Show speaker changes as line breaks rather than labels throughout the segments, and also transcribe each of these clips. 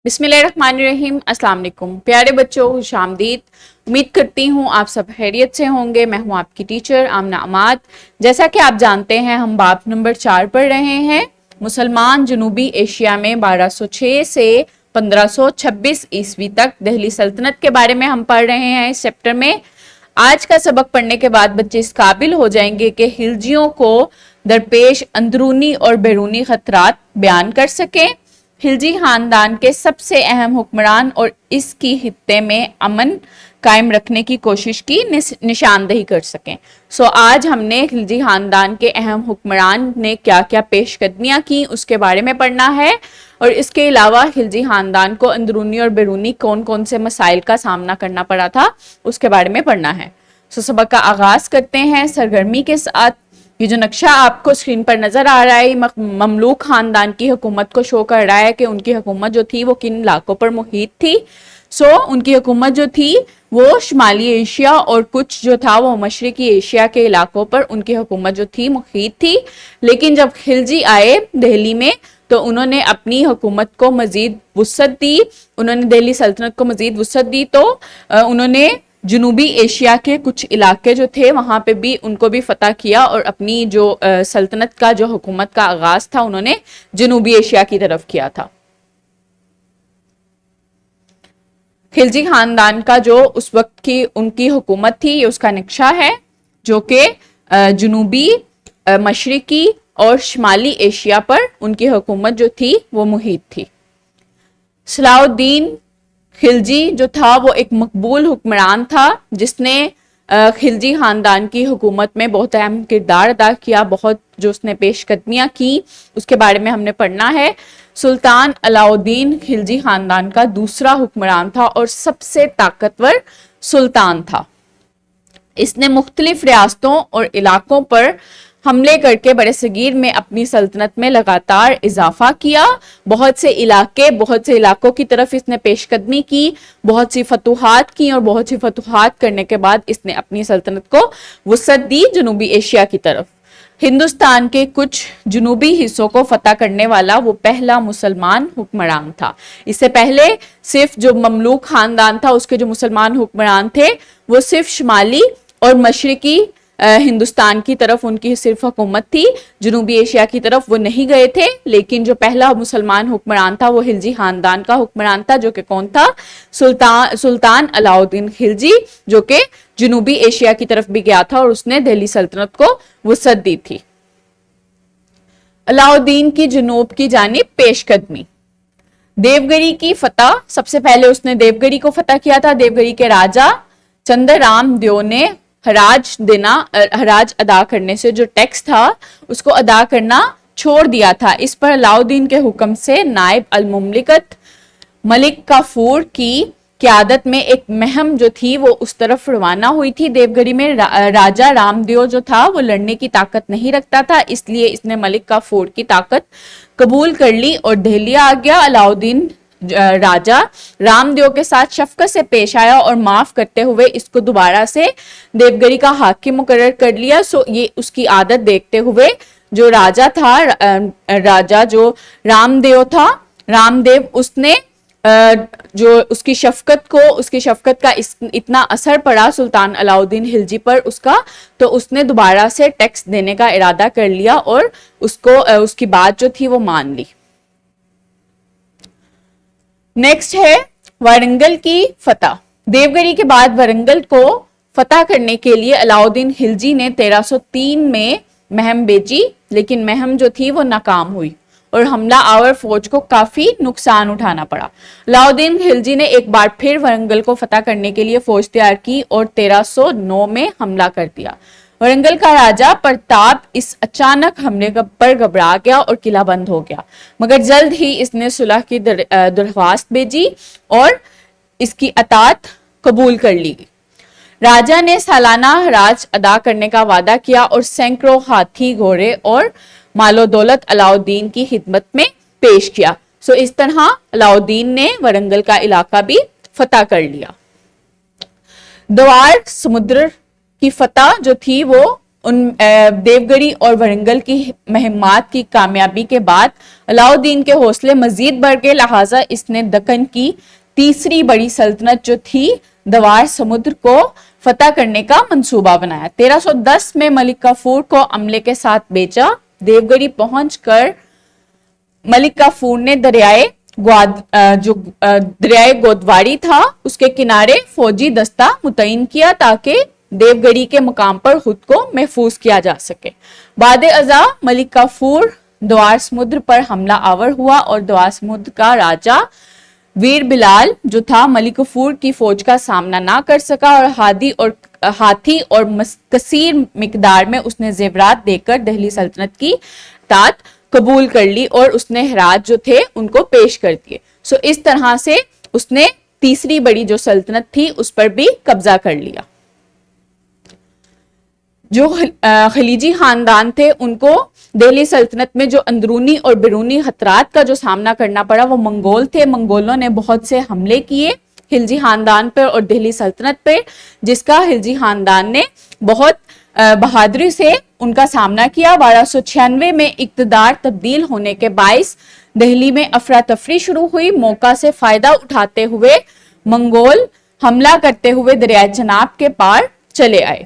बिस्मिल्लाहिर्रहमानिर्रहीम। अस्सलाम वालेकुम प्यारे बच्चों, खुशामदीद। उम्मीद करती हूँ आप सब खैरियत से होंगे। मैं हूँ आपकी टीचर आमना अमाद। जैसा कि आप जानते हैं हम बाब नंबर 4 पढ़ रहे हैं। मुसलमान जनूबी एशिया में 1206 से 1526 ईस्वी तक दिल्ली सल्तनत के बारे में हम पढ़ रहे हैं इस चैप्टर में। आज का सबक पढ़ने के बाद बच्चे इस काबिल हो जाएंगे कि खिलजियों को दरपेश अंदरूनी और बैरूनी खतरात बयान कर सकें, खिलजी खानदान के सबसे अहम हुक्मरान और इसकी खित्ते में अमन कायम रखने की कोशिश की निशानदेही कर सकें। आज हमने खिलजी खानदान के अहम हुक्मरान ने क्या क्या पेशकदमियां की उसके बारे में पढ़ना है, और इसके अलावा खिलजी खानदान को अंदरूनी और बैरूनी कौन कौन से मसाइल का सामना करना पड़ा था उसके बारे में पढ़ना है। सबक का आगाज करते हैं सरगर्मी के साथ। ये जो नक्शा आपको स्क्रीन पर नजर आ रहा है ममलूक खानदान की हुकूमत को शो कर रहा है कि उनकी हुकूमत जो थी वो किन इलाकों पर मुहित थी। उनकी हुकूमत जो थी वो शुमाली एशिया और कुछ जो था वो मशरकी एशिया के इलाकों पर उनकी हुकूमत जो थी मुहित थी। लेकिन जब खिलजी आए दिल्ली में तो उन्होंने अपनी हुकूमत को मजीद वुसअत दी, उन्होंने दिल्ली सल्तनत को मजीद वुसअत दी। तो उन्होंने जनूबी एशिया के कुछ इलाके जो थे वहां पे भी उनको भी फतह किया और अपनी जो सल्तनत का जो हुकूमत का आगाज था उन्होंने जनूबी एशिया की तरफ किया था। खिलजी खानदान का जो उस वक्त की उनकी हुकूमत थी ये उसका नक्शा है, जो कि जनूबी मशरकी और शुमाली एशिया पर उनकी हुकूमत जो थी वो मुहित थी। सलाउद्दीन खिलजी जो था वो एक मकबूल हुक्मरान था जिसने खिलजी खानदान की हुकूमत में बहुत अहम किरदार अदा किया। बहुत जो उसने पेशकदमियां की उसके बारे में हमने पढ़ना है। सुल्तान अलाउद्दीन खिलजी खानदान का दूसरा हुक्मरान था और सबसे ताकतवर सुल्तान था। इसने मुख्तलिफ रियासतों और इलाकों पर हमले करके बड़े सगीर में अपनी सल्तनत में लगातार इजाफा किया। बहुत से इलाकों की तरफ इसने पेशकदमी की, बहुत सी फतूहात की, और बहुत सी फतूहात करने के बाद इसने अपनी सल्तनत को वुसअत दी जनूबी एशिया की तरफ। हिंदुस्तान के कुछ जनूबी हिस्सों को फतह करने वाला वो पहला मुसलमान हुक्मरान था। इससे पहले सिर्फ जो ममलूक खानदान था उसके जो मुसलमान हुक्मरान थे वो सिर्फ शुमाली और मशरकी हिंदुस्तान की तरफ उनकी सिर्फ हुकूमत थी, जनूबी एशिया की तरफ वो नहीं गए थे। लेकिन जो पहला मुसलमान हुक्मरान था वो खिलजी खानदान का हुक्मरान था, जो कि कौन था? सुल्तान अलाउद्दीन खिलजी, जो कि जनूबी एशिया की तरफ भी गया था और उसने दिल्ली सल्तनत को वुसअत दी थी। अलाउद्दीन की जनूब की जानिब पेशकदमी। देवगिरी की फतह, सबसे पहले उसने देवगिरी को फतह किया था। देवगिरी के राजा चंद्रराम देव ने हराज अदा करने से जो टैक्स था उसको अदा करना छोड़ दिया था। इस पर अलाउद्दीन के हुक्म से नायब अल मुमलिकत मलिक काफूर की क़यादत में एक महम जो थी वो उस तरफ रवाना हुई थी। देवगिरी में राजा रामदेव जो था वो लड़ने की ताकत नहीं रखता था, इसलिए इसने मलिक काफूर की ताकत कबूल कर ली और दिल्ली आ गया। अलाउद्दीन राजा रामदेव के साथ शफकत से पेश आया और माफ करते हुए इसको दोबारा से देवगिरी का हाकिम मुकर्रर कर लिया। ये उसकी आदत देखते हुए जो राजा था, राजा जो रामदेव उसने जो उसकी शफकत का इतना असर पड़ा सुल्तान अलाउद्दीन खिलजी पर तो उसने दोबारा से टैक्स देने का इरादा कर लिया और उसकी बात जो थी वो मान ली। नेक्स्ट है वारंगल की फतह। देवगिरी के बाद वारंगल को फतह करने के लिए अलाउद्दीन खिलजी ने 1303 में महम भेजी, लेकिन महम जो थी वो नाकाम हुई और हमला आवर फौज को काफी नुकसान उठाना पड़ा। अलाउद्दीन खिलजी ने एक बार फिर वारंगल को फतह करने के लिए फौज तैयार की और 1309 में हमला कर दिया। वारंगल का राजा प्रताप इस अचानक हमले पर घबरा गया और किला बंद हो गया, मगर जल्द ही इसने सुलह की दरख्वास्त भेजी और इसकी अतात कबूल कर ली। राजा ने सालाना हराज अदा करने का वादा किया और सैकड़ों हाथी, घोड़े और मालो दौलत अलाउद्दीन की खिदमत में पेश किया। इस तरह अलाउद्दीन ने वारंगल का इलाका भी फतह कर लिया। द्वार समुद्र की फतह जो थी वो دیوگڑی اور ورنگل کی مہمات کی کامیابی کے بعد علاؤدین کے حوصلے مزید بڑھ گئے، لہٰذا اس نے دکن کی تیسری بڑی سلطنت جو تھی دوار سمندر کو فتح کرنے کا منصوبہ بنایا۔ 1310 میں ملک کافور کو عملے کے ساتھ بھیجا۔ دیوگڑی پہنچ کر ملک کافور نے دریائے گودواری تھا اس کے کنارے فوجی دستہ متعین کیا تاکہ دیوگڑی کے مقام پر خود کو محفوظ کیا جا سکے۔ بعد ازاں ملک کافور دوار سمندر پر حملہ آور ہوا اور دوار سمندر کا راجہ ویر بلال جو تھا ملک کافور کی فوج کا سامنا نہ کر سکا اور ہاتھی اور کثیر مقدار میں اس نے زیورات دے کر دہلی سلطنت کی اطاعت قبول کر لی اور اس نے ہرات جو تھے ان کو پیش کر دیے۔ اس طرح سے اس نے تیسری بڑی جو سلطنت تھی اس پر بھی قبضہ کر لیا۔ جو خلیجی خاندان تھے ان کو دہلی سلطنت میں جو اندرونی اور بیرونی خطرات کا جو سامنا کرنا پڑا وہ منگول تھے۔ منگولوں نے بہت سے حملے کیے خلجی خاندان پر اور دہلی سلطنت پر، جس کا خلجی خاندان نے بہت بہادری سے ان کا سامنا کیا۔ 1296 میں اقتدار تبدیل ہونے کے باعث دہلی میں افراتفری شروع ہوئی۔ موقع سے فائدہ اٹھاتے ہوئے منگول حملہ کرتے ہوئے دریائے چناب کے پار چلے آئے۔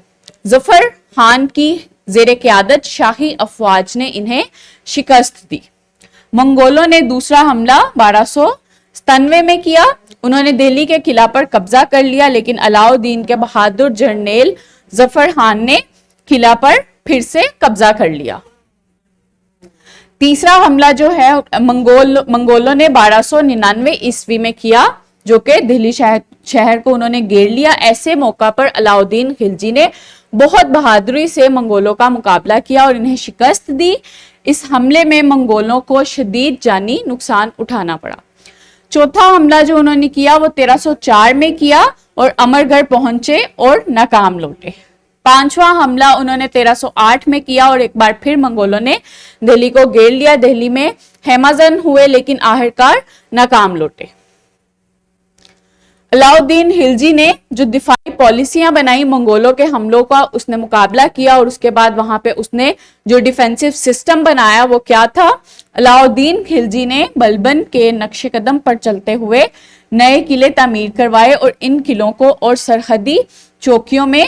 ظفر خان کی زیر قیادت شاہی افواج نے انہیں شکست دی۔ منگولوں نے دوسرا حملہ 1297 میں کیا۔ انہوں نے دہلی کے قلعہ پر قبضہ کر لیا، لیکن علاؤدین کے بہادر جرنیل ظفر خان نے قلعہ پر پھر سے قبضہ کر لیا۔ تیسرا حملہ جو ہے منگولوں نے 1299 عیسوی میں کیا، جو کہ دہلی شہر کو انہوں نے گھیر لیا۔ ایسے موقع پر علاؤدین خلجی نے بہت بہادری سے منگولوں کا مقابلہ کیا اور انہیں شکست دی۔ اس حملے میں منگولوں کو شدید جانی نقصان اٹھانا پڑا۔ چوتھا حملہ جو انہوں نے کیا وہ 1304 میں کیا اور امر گڑھ پہنچے اور ناکام لوٹے۔ پانچواں حملہ انہوں نے 1308 میں کیا اور ایک بار پھر منگولوں نے دہلی کو گھیر لیا۔ دہلی میں خیمہ زن ہوئے لیکن آخرکار ناکام لوٹے۔ علاؤدین خلجی نے جو دفاعی پالیسیاں بنائی منگولوں کے حملوں کا اس نے مقابلہ کیا، اور اس کے بعد وہاں پہ اس نے جو ڈیفینسو سسٹم بنایا وہ کیا تھا؟ علاؤدین خلجی نے بلبن کے نقش قدم پر چلتے ہوئے نئے قلعے تعمیر کروائے اور ان قلعوں کو اور سرحدی چوکیوں میں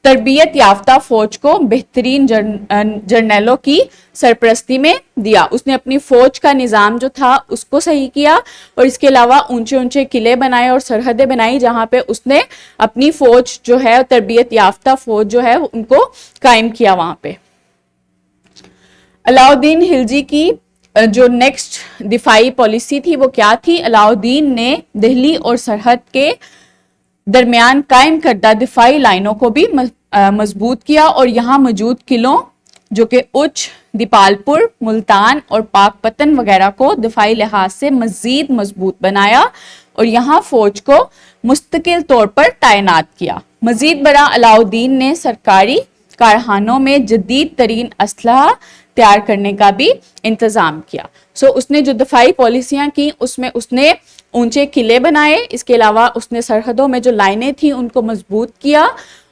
تربیت یافتہ فوج کو بہترین جرنیلوں کی سرپرستی میں دیا۔ اس نے اپنی فوج کا نظام جو تھا اس کو صحیح کیا اور اس کے علاوہ اونچے اونچے قلعے بنائے اور سرحدیں بنائی جہاں پہ اس نے اپنی فوج جو ہے تربیت یافتہ فوج جو ہے ان کو قائم کیا وہاں پہ۔ علاؤدین خلجی کی جو نیکسٹ دفاعی پالیسی تھی وہ کیا تھی؟ علاؤدین نے دہلی اور سرحد کے درمیان قائم کردہ دفاعی لائنوں کو بھی مضبوط کیا اور یہاں موجود قلعوں جو کہ اچ، دیپال پور، ملتان اور پاک پتن وغیرہ کو دفاعی لحاظ سے مزید مضبوط بنایا اور یہاں فوج کو مستقل طور پر تعینات کیا۔ مزید برآں علاؤدین نے سرکاری کارخانوں میں جدید ترین اسلحہ تیار کرنے کا بھی انتظام کیا۔ اس نے جو دفاعی پالیسیاں کی اس میں اس نے اونچے قلعے بنائے، اس کے علاوہ اس نے سرحدوں میں جو لائنیں تھیں ان کو مضبوط کیا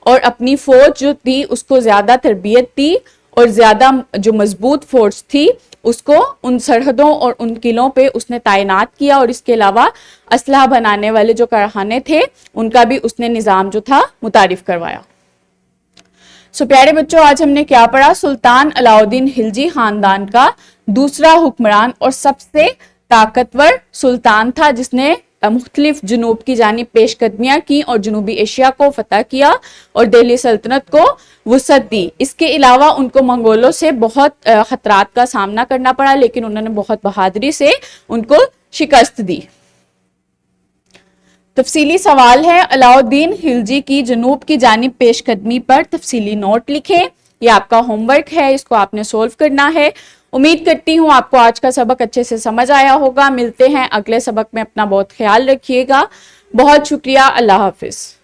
اور اپنی فوج جو تھی اس کو زیادہ تربیت دی اور زیادہ جو مضبوط فورس تھی اس کو ان سرحدوں اور ان قلعوں پہ اس نے تعینات کیا اور اس کے علاوہ اسلحہ بنانے والے جو کارخانے تھے ان کا بھی اس نے نظام جو تھا متعارف کروایا۔ پیارے بچوں، آج ہم نے کیا پڑھا؟ سلطان علاؤدین خلجی خاندان کا دوسرا حکمران اور سب سے طاقتور سلطان تھا جس نے مختلف جنوب کی جانب پیش قدمیاں کی اور جنوبی ایشیا کو فتح کیا اور دہلی سلطنت کو وسعت دی۔ اس کے علاوہ ان کو منگولوں سے بہت خطرات کا سامنا کرنا پڑا لیکن انہوں نے بہت بہادری سے ان کو شکست دی۔ تفصیلی سوال ہے، علاؤدین خلجی کی جنوب کی جانب پیش قدمی پر تفصیلی نوٹ لکھیں۔ یہ آپ کا ہوم ورک ہے، اس کو آپ نے سولو کرنا ہے۔ امید کرتی ہوں آپ کو آج کا سبق اچھے سے سمجھ آیا ہوگا۔ ملتے ہیں اگلے سبق میں، اپنا بہت خیال رکھیے گا۔ بہت شکریہ، اللہ حافظ۔